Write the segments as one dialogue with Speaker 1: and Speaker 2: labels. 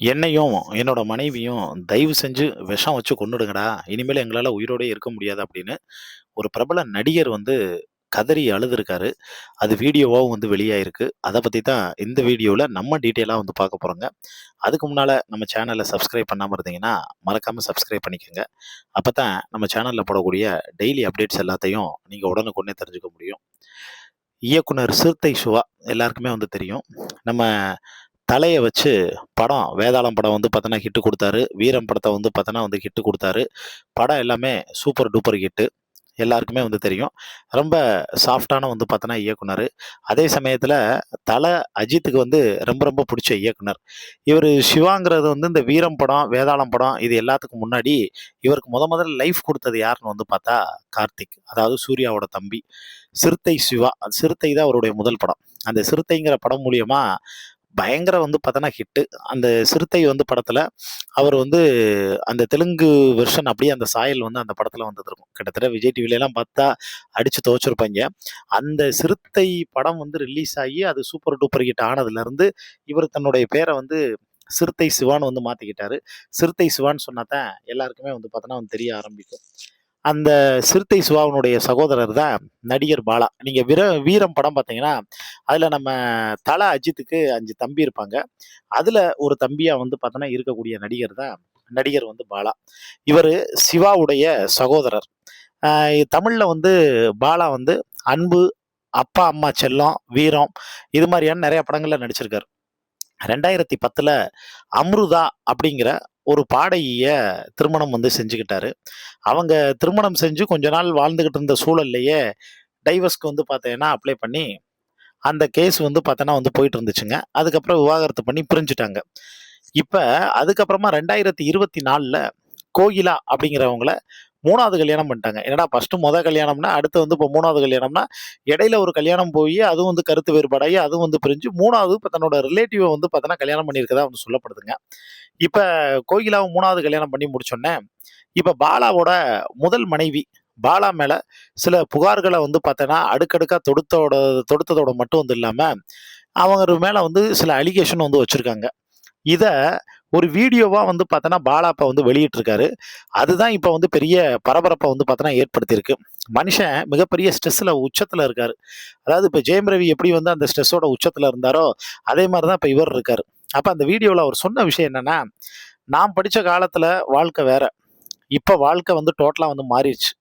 Speaker 1: என்னையும், என்னோட மனைவியும் தயவு செஞ்சு விஷம் வச்சு கொன்னுடுங்கடா. இனிமேல் எங்களால உயிரோடயே இருக்க முடியாது அப்படின்னு, ஒரு பிரபல நடிகர் வந்து கதறி அழுதுருக்காரு. அது வீடியோவாவும் வந்து வெளியாயிருக்கு. அத பத்தி தான் இந்த வீடியோல நம்ம டீட்டெயிலா வந்து பார்க்க போறோங்க. அதுக்கு முன்னால நம்ம சேனல சப்ஸ்கிரைப் பண்ணாம இருந்தீங்கன்னா, மறக்காம சப்ஸ்கிரைப் பண்ணிக்கங்க. அப்பதான் நம்ம சேனல்ல போடக்கூடிய டெய்லி அப்டேட்ஸ் எல்லாத்தையும் நீங்க உடனுக்குடனே தெரிஞ்சுக்க முடியும். இயக்குனர் சிறுத்தை சிவா எல்லாருக்குமே வந்து தெரியும். நம்ம தலைய வச்சு படம் வேதாளம் படம் வந்து பார்த்தோன்னா ஹிட் குடுத்தாரு. வீரம் படத்த வந்து பார்த்தோன்னா வந்து ஹிட் குடுத்தாரு. படம் எல்லாமே சூப்பர் டூப்பர் ஹிட்டு. எல்லாருக்குமே வந்து தெரியும். ரொம்ப சாஃப்ட்டான வந்து பார்த்தோன்னா இயக்குனரு. அதே சமயத்தில அஜித்துக்கு வந்து ரொம்ப ரொம்ப புடிச்ச இயக்குனர். இவரு சிவாங்கிறது வந்து இந்த வீரம் படம், வேதாளம் படம் இது எல்லாத்துக்கும் முன்னாடி இவருக்கு முதல்ல லைஃப் குடுத்தது யாருன்னு வந்து பார்த்தா கார்த்திக். அதாவது சூர்யாவோட தம்பி. சிறுத்தை சிவா. அந்த சிறுத்தை தான் அவருடைய முதல் படம். அந்த சிறுத்தைங்கிற படம் மூலியமா பயங்கர வந்து பார்த்தோன்னா ஹிட்டு. அந்த சிறுத்தை வந்து படத்துல, அவர் வந்து அந்த தெலுங்கு வெர்ஷன் அப்படியே அந்த சாயல் வந்து அந்த படத்துல வந்திருக்கும். கிட்டத்தட்ட விஜய் டிவிலலாம் பார்த்தா அடிச்சு துவச்சிருப்பாய்ங்க. அந்த சிறுத்தை படம் வந்து ரிலீஸ் ஆகி அது சூப்பர் டூப்பர் ஹிட் ஆனதுலருந்து, இவர் தன்னுடைய பேர வந்து சிறுத்தை சிவான்னு வந்து மாத்திக்கிட்டாரு. சிறுத்தை சிவான்னு சொன்னா தான் எல்லாருக்குமே வந்து பார்த்தோன்னா வந்து தெரிய ஆரம்பிக்கும். அந்த சிறுத்தை சிவாவினுடைய சகோதரர் தான் நடிகர் பாலா. நீங்க வீரம் படம் பார்த்தீங்கன்னா, அதுல நம்ம அஜித்துக்கு 5 தம்பி இருப்பாங்க. அதுல ஒரு தம்பியா வந்து பார்த்தோன்னா இருக்கக்கூடிய நடிகர் தான் நடிகர் வந்து பாலா. இவரு சிவாவுடைய சகோதரர். அ தமிழ்ல வந்து பாலா வந்து அன்பு, அப்பா, அம்மா செல்லம், வீரம் இது மாரியான நெறைய படங்கள்ல நடிச்சிருக்காரு. 2010ல அம்ருதா அப்படிங்கிற ஒரு பாடகிய திருமணம் வந்து செஞ்சுக்கிட்டாரு. அவங்க திருமணம் செஞ்சு கொஞ்ச நாள் வாழ்ந்துகிட்டு இருந்த சூழல்லயே, டைவர்ஸ்க்கு வந்து பார்த்தீங்கன்னா, அப்ளை பண்ணி, அந்த கேஸ் வந்து பார்த்தோன்னா வந்து போயிட்டு இருந்துச்சுங்க. அதுக்கப்புறம் விவாகரத்து பண்ணி பிரிஞ்சுட்டாங்க. இப்ப அதுக்கப்புறமா 2024ல கோகிலா அப்படிங்கிறவங்கள 3வது கல்யாணம் பண்ணிட்டாங்க. என்னடா ஃபர்ஸ்ட்டு கல்யாணம்னா, அடுத்து வந்து இப்போ 3வது கல்யாணம்னா, இடையில ஒரு கல்யாணம் போயி, அதுவும் வந்து கருத்து வேறுபாடாகி, அதுவும் வந்து பிரிஞ்சு 3வது இப்ப தன்னோட ரிலேட்டிவ வந்து பார்த்தோன்னா, கல்யாணம் பண்ணியிருக்கதா வந்து சொல்லப்படுதுங்க. இப்ப கோகிலாவ 3வது கல்யாணம் பண்ணி முடிச்சோனே, இப்ப பாலாவோட முதல் மனைவி, பாலா மேல சில புகார்கள வந்து பார்த்தேன்னா, அடுக்கடுக்கா தொடுத்ததோட மட்டும் வந்து இல்லாம, அவங்க மேல வந்து சில அலிகேஷன் வந்து வச்சிருக்காங்க. இத ஒரு வீடியோவா வந்து பார்த்தோன்னா, பாலா அப்ப வந்து வெளியிட்டிருக்காரு. அதுதான் இப்ப வந்து பெரிய பரபரப்ப வந்து பார்த்தோன்னா ஏற்படுத்தியிருக்கு. மனுஷன் மிகப்பெரிய ஸ்ட்ரெஸ்ல உச்சத்துல இருக்காரு. அதாவது இப்ப ஜெயம் ரவி எப்படி வந்து அந்த ஸ்ட்ரெஸ்ஸோட உச்சத்துல இருந்தாரோ, அதே மாரி தான் இப்ப இவர் இருக்காரு. அப்ப அந்த வீடியோல அவர் சொன்ன விஷயம் என்னன்னா, "நான் படிச்ச காலத்துல வாழ்க்கை வேற. இப்ப வாழ்க்கை வந்து டோட்டலா வந்து மாறிருச்சு.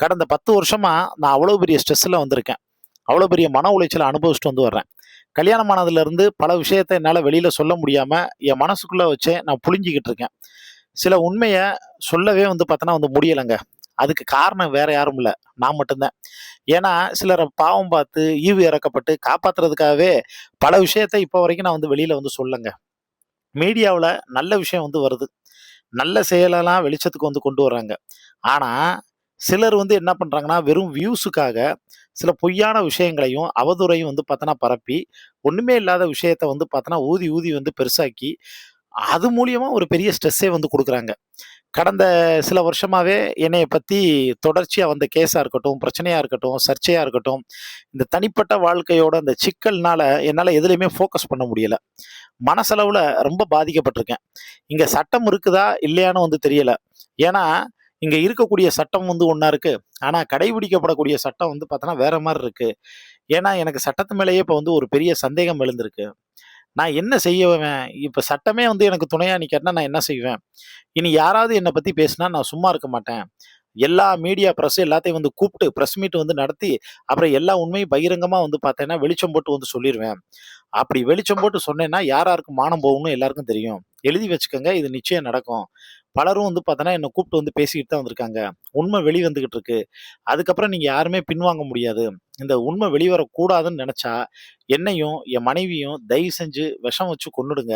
Speaker 1: கடந்த 10 வருஷமா நான் அவ்வளோ பெரிய ஸ்ட்ரெஸ்ல வந்திருக்கேன். அவ்வளோ பெரிய மன உளைச்சல அனுபவிச்சுட்டு வந்து வர்றேன். கல்யாணம் ஆனதுலருந்து பல விஷயத்த என்னால வெளியில சொல்ல முடியாம, என் மனசுக்குள்ள வச்சே நான் புழுங்கிக்கிட்டு இருக்கேன். சில உண்மைய சொல்லவே வந்து பார்த்தோன்னா வந்து முடியலங்க. அதுக்கு காரணம் வேற யாரும் இல்ல. நான் மட்டும் தான். ஏன்னா, சிலர பாவம் பார்த்து, ஈவு இரக்கப்பட்டு காப்பாத்துறதுக்காகவே பல விஷயத்த இப்ப வரைக்கும் நான் வந்து வெளியில வந்து சொல்லங்க. மீடியாவுல நல்ல விஷயம் வந்து வருது. நல்ல செயலெல்லாம் வெளிச்சத்துக்கு வந்து கொண்டு வர்றாங்க. ஆனா, சிலர் வந்து என்ன பண்றாங்கன்னா, வெறும் வியூஸுக்காக சில பொய்யான விஷயங்களையும், அவதூறையும் வந்து பார்த்தோன்னா பரப்பி, ஒண்ணுமே இல்லாத விஷயத்த வந்து பார்த்தோன்னா, ஊதி ஊதி வந்து பெருசாக்கி, அது மூலியமா ஒரு பெரிய ஸ்ட்ரெஸ்ஸே வந்து குடுக்குறாங்க. கடந்த சில வருஷமாவே என்னைய பத்தி தொடர்ச்சியா வந்த கேஸா இருக்கட்டும், பிரச்சனையா இருக்கட்டும், சர்ச்சையா இருக்கட்டும், இந்த தனிப்பட்ட வாழ்க்கையோட அந்த சிக்கல்னால என்னால எதுலயுமே ஃபோக்கஸ் பண்ண முடியல. மனசளவுல ரொம்ப பாதிக்கப்பட்டிருக்கேன். இங்க சட்டம் இருக்குதா? இல்லையான்னு வந்து தெரியல. ஏன்னா, இங்க இருக்கக்கூடிய சட்டம் வந்து ஒண்ணா இருக்கு. ஆனா, கடைபிடிக்கப்படக்கூடிய சட்டம் வந்து பார்த்தோன்னா, வேற மாரி இருக்கு. ஏன்னா, எனக்கு சட்டத்து மேலேயே இப்ப வந்து ஒரு பெரிய சந்தேகம் எழுந்திருக்கு. நான் என்ன செய்வேன்? இப்ப சட்டமே வந்து எனக்கு துணையா நிக்காட்டினா நான் என்ன செய்வேன்? இனி யாராவது என்ன பத்தி பேசினா நான் சும்மா இருக்க மாட்டேன். எல்லா மீடியா பிரஸ் எல்லாத்தையும் வந்து கூப்பிட்டு பிரஸ் மீட் வந்து நடத்தி, அப்புறம் எல்லா உண்மையும் பகிரங்கமா வந்து பார்த்தேன்னா, வெளிச்சம் போட்டு வந்து சொல்லிருவேன். அப்படி வெளிச்சம் போட்டு சொன்னேன்னா, யார் யாருக்கு மானம் போகும்னு எல்லாருக்கும் தெரியும். எழுதி வச்சுக்கங்க. இது நிச்சயம் நடக்கும். பலரும் வந்து பார்த்தோன்னா, என்ன கூப்பிட்டு வந்து பேசிக்கிட்டு தான் வந்திருக்காங்க. உண்மை வெளி வந்துகிட்டு இருக்கு. அதுக்கப்புறம் நீங்க யாருமே பின்வாங்க முடியாது. இந்த உண்மை வெளிவரக்கூடாதுன்னு நெனச்சா, என்னையும், என் மனைவியும் தயவு செஞ்சு விஷம் வச்சு கொன்னுடுங்க.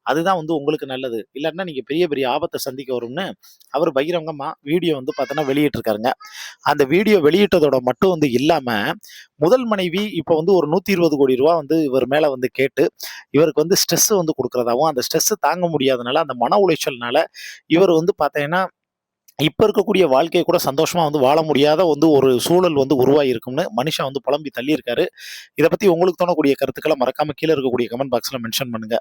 Speaker 1: அதுதான் வந்து உங்களுக்கு நல்லது. இல்லாட்டினா நீங்க பெரிய பெரிய ஆபத்த சந்திக்க வரும்னு, அவரு பகிரங்கமா வீடியோ வந்து பார்த்தோன்னா வெளியிட்டிருக்காருங்க. அந்த வீடியோ வெளியிட்டதோட மட்டும் வந்து இல்லாம, முதல் மனைவி இப்ப வந்து ஒரு ரூ. 120,00,00,000 வந்து இவர் மேல வந்து கேட்டு, இவருக்கு வந்து ஸ்ட்ரெஸ் வந்து குடுக்குறதாவும், அந்த ஸ்ட்ரெஸ் தாங்க முடியாதனால, அந்த மன உளைச்சல்னால, இவர் வந்து பார்த்தீங்கன்னா, இப்ப இருக்கக்கூடிய வாழ்க்கைய கூட சந்தோஷமா வந்து வாழ முடியாத வந்து ஒரு சூழல் வந்து உருவாகியிருக்கும்னு மனுஷன் வந்து புலம்பி தள்ளியிருக்காரு. இத பத்தி உங்களுக்கு தோணக்கூடிய கருத்துக்கள மறக்காம கீழ இருக்கக்கூடிய கமெண்ட் பாக்ஸ்ல மென்ஷன் பண்ணுங்க.